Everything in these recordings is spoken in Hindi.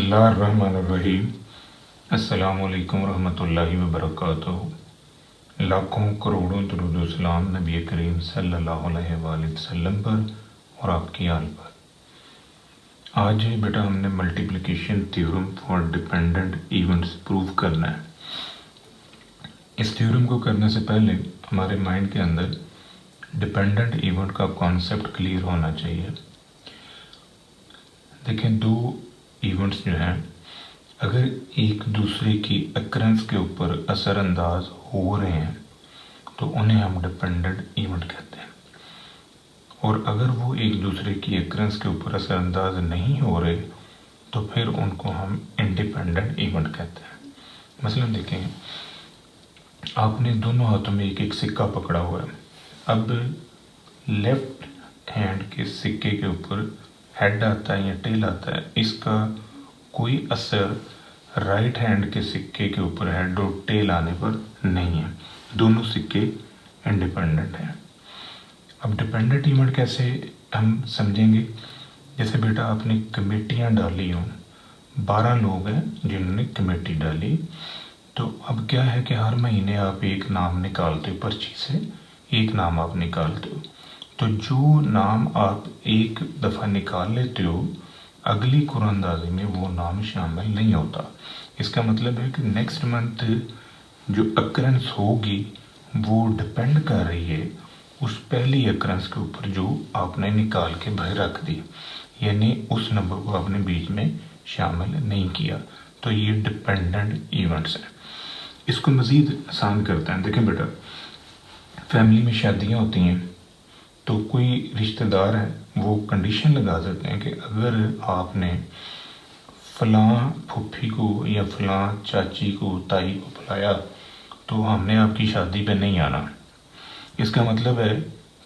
बिस्मिल्लाहिर्रहमानिर्रहीम। अस्सलामुअलैकुम रहमतुल्लाहि व बरकातुहू। लाखों करोड़ों दुरूद व सलाम नबी करीम सल्लल्लाहु अलैहि वसल्लम पर और आपकी आल पर। आज बेटा हमने multiplication theorem for dependent events prove करना है। इस थ्योरम को करने से पहले हमारे माइंड के अंदर डिपेंडेंट इवेंट का कॉन्सेप्ट क्लियर होना चाहिए। देखें, दो इवेंट्स जो हैं अगर एक दूसरे की अकरेंस के ऊपर असरअंदाज हो रहे हैं तो उन्हें हम डिपेंडेंट इवेंट कहते हैं, और अगर वो एक दूसरे की अकरेंस के ऊपर असरअंदाज नहीं हो रहे तो फिर उनको हम इंडिपेंडेंट इवेंट कहते हैं। मसलन देखें, आपने दोनों हाथों में एक एक सिक्का पकड़ा हुआ है। अब लेफ्ट हैंड के सिक्के के ऊपर हेड आता है या टेल आता है, इसका कोई असर राइट हैंड के सिक्के के ऊपर हेड और टेल आने पर नहीं है। दोनों सिक्के इंडिपेंडेंट हैं। अब डिपेंडेंट इवेंट कैसे हम समझेंगे? जैसे बेटा आपने कमेटियां डाली हों, 12 लोग हैं जिन्होंने कमेटी डाली, तो अब क्या है कि हर महीने आप एक नाम निकालते हो, पर्ची से एक नाम आप निकालते हो। तो जो नाम आप एक दफ़ा निकाल लेते हो, अगली कुरानंदाजी में वो नाम शामिल नहीं होता। इसका मतलब है कि नेक्स्ट मंथ जो अकरेंस होगी वो डिपेंड कर रही है उस पहली अकरेंस के ऊपर जो आपने निकाल के बाहर रख दी, यानी उस नंबर को आपने बीच में शामिल नहीं किया। तो ये डिपेंडेंट इवेंट्स हैं। इसको मज़ीद आसान करते हैं। देखें बेटा, फैमिली में शादियाँ होती हैं तो कोई रिश्तेदार है वो कंडीशन लगा देते हैं कि अगर आपने फ़लाँ फूफी को या फ़लाँ चाची को, ताई को बुलाया तो हमने आपकी शादी पे नहीं आना। इसका मतलब है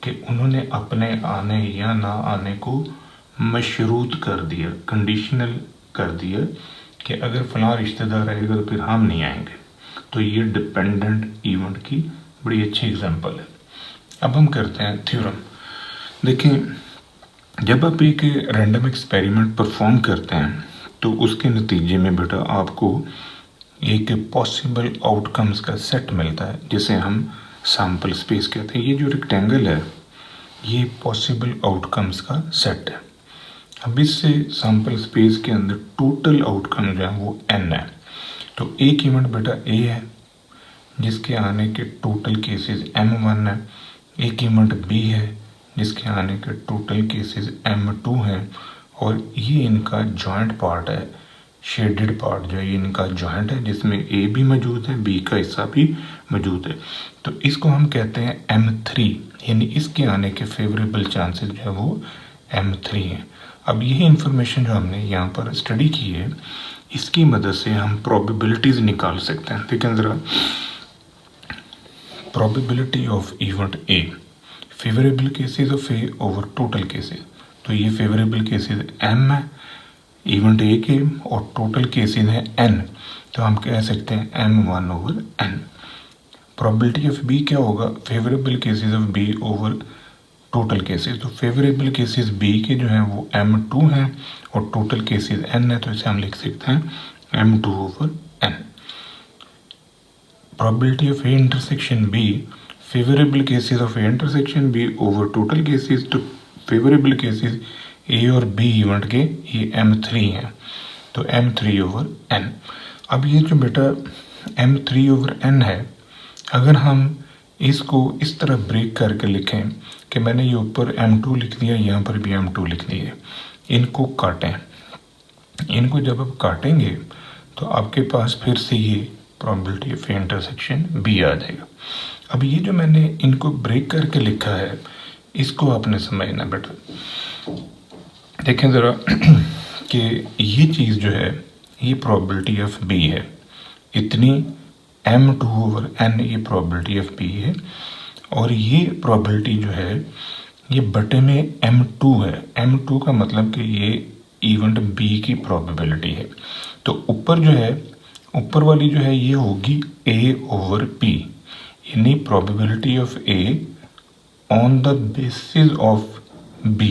कि उन्होंने अपने आने या ना आने को मशरूत कर दिया, कंडीशनल कर दिया कि अगर फ़लाँ रिश्तेदार आएगा तो फिर हम नहीं आएंगे। तो ये डिपेंडेंट इवेंट की बड़ी अच्छी एग्जांपल है। अब हम करते हैं थ्योरम। देखें, जब आप एक रैंडम एक्सपेरिमेंट परफॉर्म करते हैं तो उसके नतीजे में बेटा आपको एक पॉसिबल आउटकम्स का सेट मिलता है, जिसे हम सैम्पल स्पेस कहते हैं। ये जो रेक्टेंगल है ये पॉसिबल आउटकम्स का सेट है। अब इस सैम्पल स्पेस के अंदर टोटल आउटकम जो है वो n है। तो एक इवेंट बेटा A है जिसके आने के टोटल केसेस M1 है। एक इवेंट B है जिसके आने के टोटल केसेस M2 हैं, और ये इनका जॉइंट पार्ट है, शेडेड पार्ट जो है ये इनका जॉइंट है जिसमें A भी मौजूद है, B का हिस्सा भी मौजूद है। तो इसको हम कहते हैं M3, यानी इसके आने के फेवरेबल चांसेस जो है वो M3 हैं। अब यही इंफॉर्मेशन जो हमने यहाँ पर स्टडी की है, इसकी मदद से हम प्रोबेबिलिटीज़ निकाल सकते हैं। देखें ज़रा, probability of event A, favourable cases of A over total cases. तो ये फेवरेबल केसेस M है इवेंट A के, और टोटल केसेस हैं N, तो हम कह सकते हैं M1 over N। Probability of B क्या होगा? Favourable cases of B over total cases. तो फेवरेबल केसेस B के जो हैं वो M2 हैं और टोटल केसेस N है, तो इसे हम लिख सकते हैं M2 over N। Probability of A intersection B, favourable cases of A intersection B over total cases. तो फेवरेबल केसेस A और B इवेंट के ये M3 हैं, तो M3 ओवर N। अब ये जो बेटा M3 ओवर N है, अगर हम इसको इस तरह ब्रेक करके लिखें कि मैंने ये ऊपर M2 लिख दिया, यहाँ पर भी M2 लिख दिए, इनको काटें। इनको जब आप काटेंगे तो आपके पास फिर से ये प्रोबेबिलिटी ऑफ इंटरसेक्शन B आ जाएगा। अब ये जो मैंने इनको ब्रेक करके लिखा है इसको आपने समझना बेटा। देखें ज़रा कि ये चीज़ जो है ये प्रोबेबिलिटी ऑफ B है, इतनी M2 ओवर N ये प्रोबेबिलिटी ऑफ B है, और ये प्रोबेबिलिटी जो है ये बटे में M2 है। M2 का मतलब कि ये इवेंट B की प्रोबेबिलिटी है। तो ऊपर जो है, ऊपर वाली जो है ये होगी A ओवर P, यानी probability of A on the basis of B,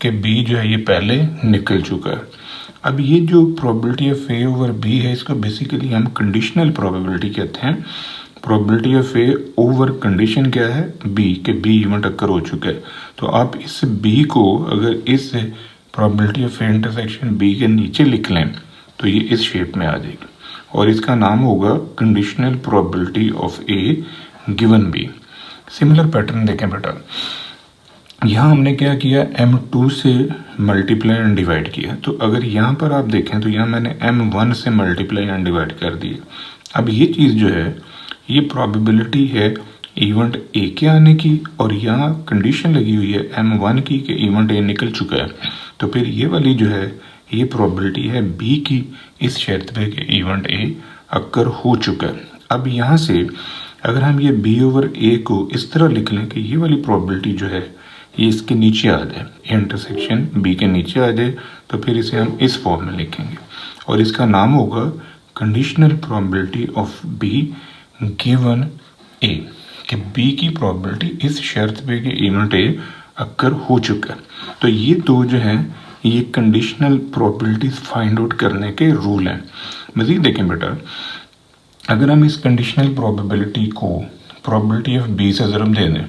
के B जो है ये पहले निकल चुका है। अब ये जो probability of A over B है, इसको बेसिकली हम कंडीशनल प्रोबेबिलिटी कहते हैं। Probability of A over condition क्या है, बी, के बी इवेंट अक्कर हो चुका है। तो आप इस बी को अगर इस probability of A intersection B के नीचे लिख लें तो ये इस शेप में आ जाएगी और इसका नाम होगा conditional probability of A given B. Similar pattern देखें बेटा, यहाँ हमने क्या किया, m2 से मल्टीप्लाई एंड डिवाइड किया। तो अगर यहाँ पर आप देखें तो यहाँ मैंने m1 से मल्टीप्लाई एंड डिवाइड कर दिया। अब ये चीज़ जो है ये प्रोबेबिलिटी है इवेंट ए के आने की और यहाँ कंडीशन लगी हुई है m1 की कि इवेंट ए निकल चुका है। तो फिर ये वाली जो है ये प्रोबेबिलिटी है बी की इस शर्त पे कि इवेंट ए अक्कर हो चुका है। अब यहाँ से अगर हम ये बी ओवर ए को इस तरह लिख लें कि ये वाली प्रोबेबिलिटी जो है ये इसके नीचे आ जाए, इंटरसेक्शन बी के नीचे आ जाए, तो फिर इसे हम इस फॉर्म में लिखेंगे और इसका नाम होगा conditional probability of B given A, कि बी की प्रोबेबिलिटी इस शर्त पे कि इवेंट ए अक्कर हो चुका है। तो ये दो जो हैं ये कंडीशनल प्रोबेबिलिटीज फाइंड आउट करने के रूल हैं। मज़ीद देखें बेटा, अगर हम इस कंडीशनल प्रोबेबिलिटी को प्रोबेबिलिटी ऑफ बी से ज़रब दे दें,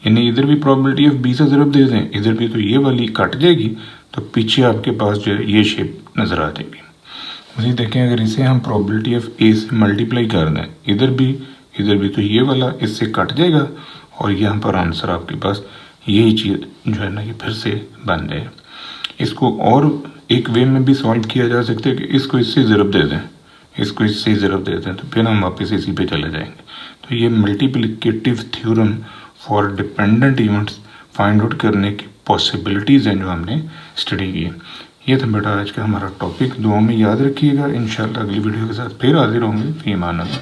यानी इधर भी प्रोबेबिलिटी ऑफ बी से ज़रब दे दें, इधर भी, तो ये वाली कट जाएगी तो पीछे आपके पास जो है ये शेप नज़र आ जाएगी। मज़ीद देखें, अगर इसे हम प्रोबेबिलिटी ऑफ ए से मल्टीप्लाई कर दें, इधर भी तो ये वाला इससे कट जाएगा और यहाँ पर आंसर आपके पास यही चीज़ जो है ना ये फिर से बन जाएगा। इसको और एक वे में भी सॉल्व किया जा सकता है कि इसको इससे ज़रब दे दें, इसको इससे ज़रब दे दें, तो फिर हम वापस इसी पे चले जाएंगे। तो ये multiplicative theorem for dependent events find out करने की पॉसिबिलिटीज़ हैं जो हमने स्टडी की। ये था बेटा आज का हमारा टॉपिक। दुआ में याद रखिएगा। इंशाल्लाह अगली वीडियो के साथ फिर हाजिर होंगे। फी अमान अल्लाह।